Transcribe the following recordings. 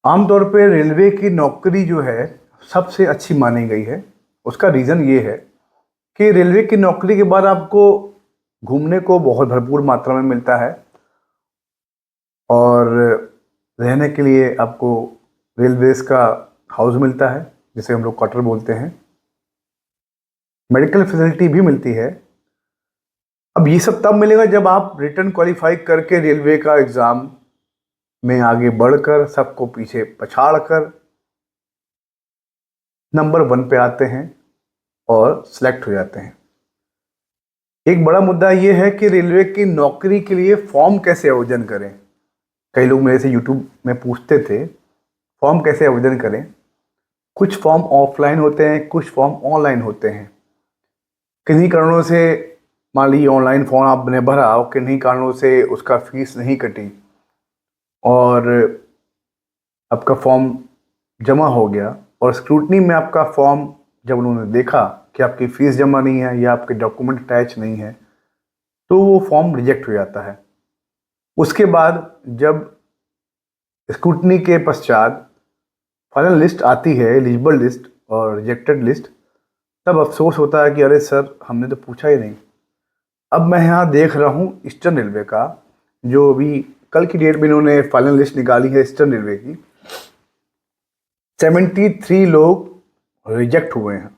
आमतौर पे रेलवे की नौकरी जो है सबसे अच्छी मानी गई है। उसका रीज़न ये है कि रेलवे की नौकरी के बाद आपको घूमने को बहुत भरपूर मात्रा में मिलता है और रहने के लिए आपको रेलवेज़ का हाउस मिलता है, जिसे हम लोग क्वार्टर बोलते हैं। मेडिकल फैसिलिटी भी मिलती है। अब ये सब तब मिलेगा जब आप रिटन क्वालिफाई करके रेलवे का एग्ज़ाम में आगे बढ़कर सबको पीछे पछाड़ कर नंबर 1 पे आते हैं और सिलेक्ट हो जाते हैं। एक बड़ा मुद्दा ये है कि रेलवे की नौकरी के लिए फॉर्म कैसे आवेदन करें। कई लोग मेरे से यूट्यूब में पूछते थे फॉर्म कैसे आवेदन करें। कुछ फॉर्म ऑफलाइन होते हैं, कुछ फॉर्म ऑनलाइन होते हैं। किन्हीं कारणों से मान लीजिए ऑनलाइन फॉर्म आपने भरा और किन्हीं कारणों से उसका फीस नहीं कटी और आपका फॉर्म जमा हो गया और स्क्रूटनी में आपका फॉर्म जब उन्होंने देखा कि आपकी फ़ीस जमा नहीं है या आपके डॉक्यूमेंट अटैच नहीं है तो वो फॉर्म रिजेक्ट हो जाता है। उसके बाद जब स्क्रूटनी के पश्चात फाइनल लिस्ट आती है, एलिजिबल लिस्ट और रिजेक्टेड लिस्ट, तब अफसोस होता है कि अरे सर, हमने तो पूछा ही नहीं। अब मैं यहाँ देख रहा हूँ ईस्टर्न रेलवे का, जो अभी कल की डेट में इन्होंने फाइनल लिस्ट निकाली है ईस्टर्न रेलवे की। 73 लोग रिजेक्ट हुए हैं।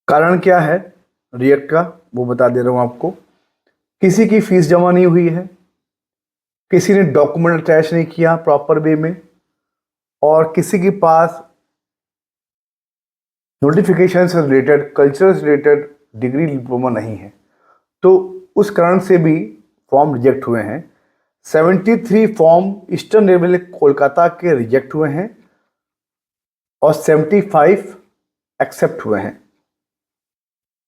कारण क्या है रिजेक्ट का, वो बता दे रहा हूँ आपको। किसी की फीस जमा नहीं हुई है, किसी ने डॉक्यूमेंट अटैच नहीं किया प्रॉपर वे में, और किसी के पास नोटिफिकेशन से रिलेटेड, कल्चर से रिलेटेड डिग्री डिप्लोमा नहीं है। तो उस कारण से भी फॉर्म रिजेक्ट हुए हैं। 73 फॉर्म ईस्टर्न रेलवे कोलकाता के रिजेक्ट हुए हैं और 75 एक्सेप्ट हुए हैं।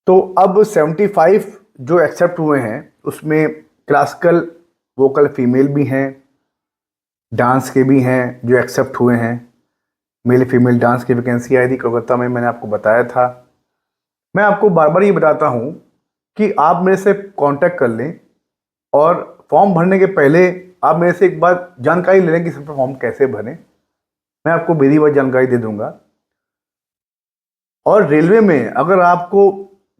तो अब 75 जो एक्सेप्ट हुए हैं उसमें क्लासिकल वोकल फीमेल भी हैं, डांस के भी हैं जो एक्सेप्ट हुए हैं। मेल फीमेल डांस की वैकेंसी आई थी कोलकाता में, मैंने आपको बताया था। मैं आपको बार बार ये बताता हूँ कि आप मेरे से कांटेक्ट कर लें और फॉर्म भरने के पहले आप मेरे से एक बार जानकारी ले लें कि सब फॉर्म कैसे भरें। मैं आपको विधिवत जानकारी दे दूंगा। और रेलवे में अगर आपको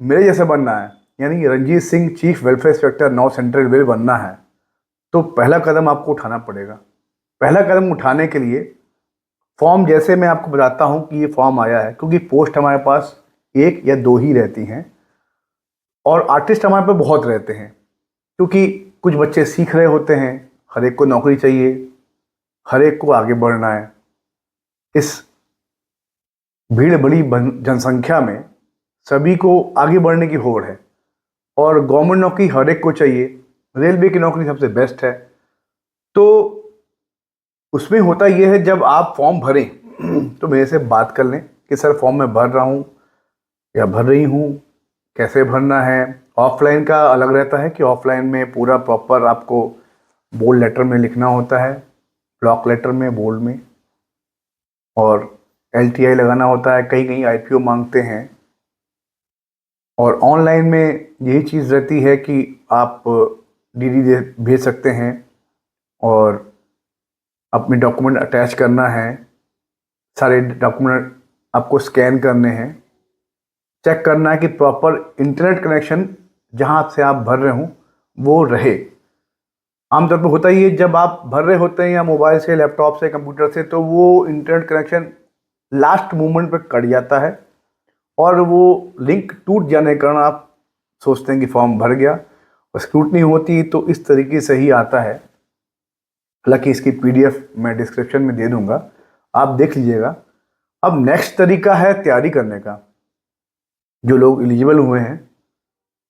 मेरे जैसे बनना है, यानी Ranjit Singh chief welfare inspector north central railway बनना है, तो पहला कदम आपको उठाना पड़ेगा। पहला कदम उठाने के लिए फॉर्म, जैसे मैं आपको बताता हूं कि ये फॉर्म आया है, क्योंकि पोस्ट हमारे पास 1 या 2 ही रहती हैं और आर्टिस्ट हमारे पास बहुत रहते हैं, क्योंकि कुछ बच्चे सीख रहे होते हैं, हर एक को नौकरी चाहिए, हर एक को आगे बढ़ना है। इस भीड़ बड़ी जनसंख्या में सभी को आगे बढ़ने की होड़ है और गवर्नमेंट नौकरी हर एक को चाहिए। रेलवे की नौकरी सबसे बेस्ट है। तो उसमें होता यह है, जब आप फॉर्म भरें तो मेरे से बात कर लें कि सर फॉर्म मैं भर रहा हूँ या भर रही हूँ, कैसे भरना है। ऑफलाइन का अलग रहता है कि ऑफलाइन में पूरा प्रॉपर आपको बोल्ड लेटर में लिखना होता है, ब्लॉक लेटर में, बोल्ड में, और LTI लगाना होता है। कहीं कहीं IPO मांगते हैं। और ऑनलाइन में यही चीज़ रहती है कि आप DD भेज सकते हैं और अपने डॉक्यूमेंट अटैच करना है। सारे डॉक्यूमेंट आपको स्कैन करने हैं, चेक करना है कि प्रॉपर इंटरनेट कनेक्शन जहाँ से आप भर रहे हों वो रहे। आमतौर पर होता ही है, जब आप भर रहे होते हैं या मोबाइल से, लैपटॉप से, कंप्यूटर से, तो वो इंटरनेट कनेक्शन लास्ट मोमेंट पे कट जाता है और वो लिंक टूट जाने के कारण आप सोचते हैं कि फॉर्म भर गया, और स्क्रूटनी होती तो इस तरीके से ही आता है। हालांकि इसकी PDF मैं डिस्क्रिप्शन में दे दूंगा, आप देख लीजिएगा। अब नेक्स्ट तरीका है तैयारी करने का। जो लोग एलिजिबल हुए हैं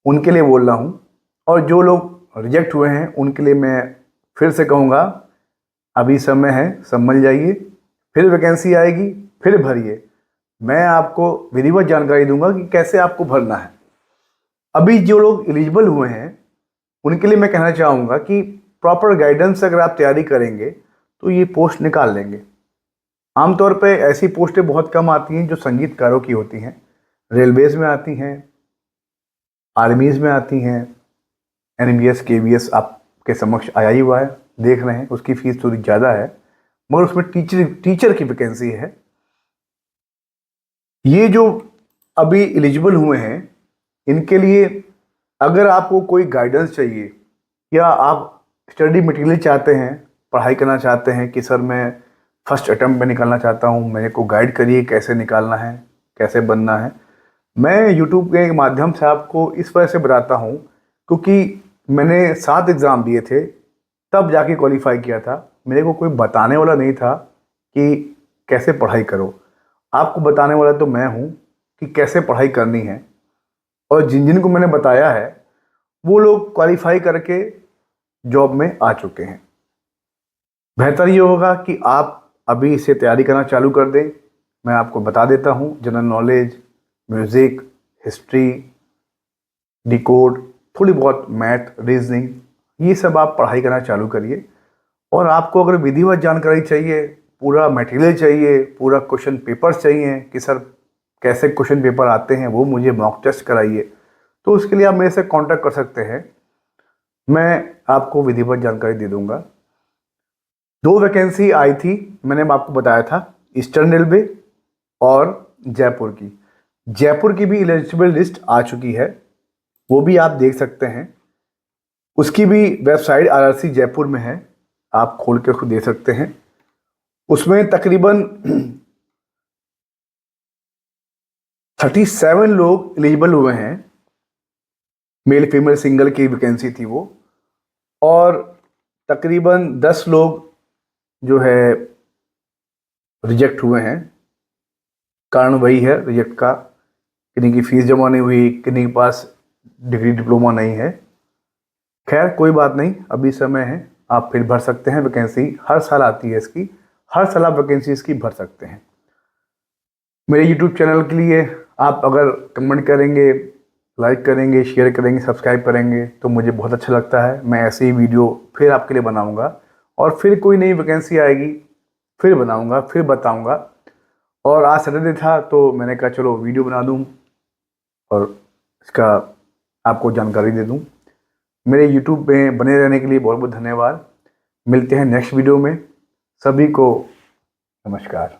उनके लिए बोल रहा हूँ, और जो लोग रिजेक्ट हुए हैं उनके लिए मैं फिर से कहूँगा, अभी समय है, संभल जाइए, फिर वैकेंसी आएगी, फिर भरिए। मैं आपको विधिवत जानकारी दूंगा कि कैसे आपको भरना है। अभी जो लोग एलिजिबल हुए हैं उनके लिए मैं कहना चाहूँगा कि प्रॉपर गाइडेंस अगर आप तैयारी करेंगे तो ये पोस्ट निकाल लेंगे। आमतौर पे ऐसी पोस्टें बहुत कम आती हैं जो संगीतकारों की होती हैं। रेलवेज़ में आती हैं, आर्मीज़ में आती हैं, NBS KBS आपके समक्ष आया ही हुआ है, देख रहे हैं, उसकी फ़ीस थोड़ी ज़्यादा है। मगर उसमें टीचर की वैकेंसी है। ये जो अभी एलिजिबल हुए हैं, इनके लिए अगर आपको कोई गाइडेंस चाहिए या आप स्टडी मटेरियल चाहते हैं, पढ़ाई करना चाहते हैं कि सर मैं फर्स्ट अटेम्प्ट में निकालना चाहता हूँ, मेरे को गाइड करिए कैसे निकालना है, कैसे बनना है, मैं यूट्यूब के माध्यम से आपको इस वजह से बताता हूँ क्योंकि मैंने 7 एग्ज़ाम दिए थे, तब जाके क्वालिफाई किया था। मेरे को कोई बताने वाला नहीं था कि कैसे पढ़ाई करो, आपको बताने वाला तो मैं हूँ कि कैसे पढ़ाई करनी है। और जिन जिन को मैंने बताया है वो लोग क्वालिफाई करके जॉब में आ चुके हैं। बेहतर ये होगा कि आप अभी इसे तैयारी करना चालू कर दें। मैं आपको बता देता हूँ, general knowledge, music, history, decode, थोड़ी बहुत मैथ, रीजनिंग, ये सब आप पढ़ाई करना चालू करिए। और आपको अगर विधिवत जानकारी चाहिए, पूरा मटेरियल चाहिए, पूरा क्वेश्चन पेपर्स चाहिए कि सर कैसे क्वेश्चन पेपर आते हैं वो मुझे मॉक टेस्ट कराइए, तो उसके लिए आप मेरे से कांटेक्ट कर सकते हैं। मैं आपको विधिवत जानकारी दे दूंगा। 2 वैकेंसी आई थी, मैंने आपको बताया था, ईस्टर्न रेलवे और जयपुर की। जयपुर की भी एलिजिबल लिस्ट आ चुकी है, वो भी आप देख सकते हैं। उसकी भी वेबसाइट आरआरसी जयपुर में है, आप खोल के खुद दे सकते हैं। उसमें तकरीबन 37 लोग एलिजिबल हुए हैं, मेल फीमेल सिंगल की वैकेंसी थी वो। और तकरीबन 10 लोग जो है रिजेक्ट हुए हैं। कारण वही है रिजेक्ट का, किन्हीं की फीस जमा नहीं हुई, किन्हीं के पास डिग्री डिप्लोमा नहीं है। खैर कोई बात नहीं, अभी समय है, आप फिर भर सकते हैं। वैकेंसी हर साल आती है इसकी, हर साल आप वैकेंसी इसकी भर सकते हैं। मेरे यूट्यूब चैनल के लिए आप अगर कमेंट करेंगे, लाइक करेंगे, शेयर करेंगे, सब्सक्राइब करेंगे तो मुझे बहुत अच्छा लगता है। मैं ऐसे ही वीडियो फिर आपके लिए बनाऊंगा और फिर कोई नई वैकेंसी आएगी फिर बनाऊंगा, फिर बताऊंगा। और आज सैटरडे था तो मैंने कहा चलो वीडियो बना दूं और इसका आपको जानकारी दे दूं। मेरे यूट्यूब में बने रहने के लिए बहुत बहुत धन्यवाद। मिलते हैं नेक्स्ट वीडियो में। सभी को नमस्कार।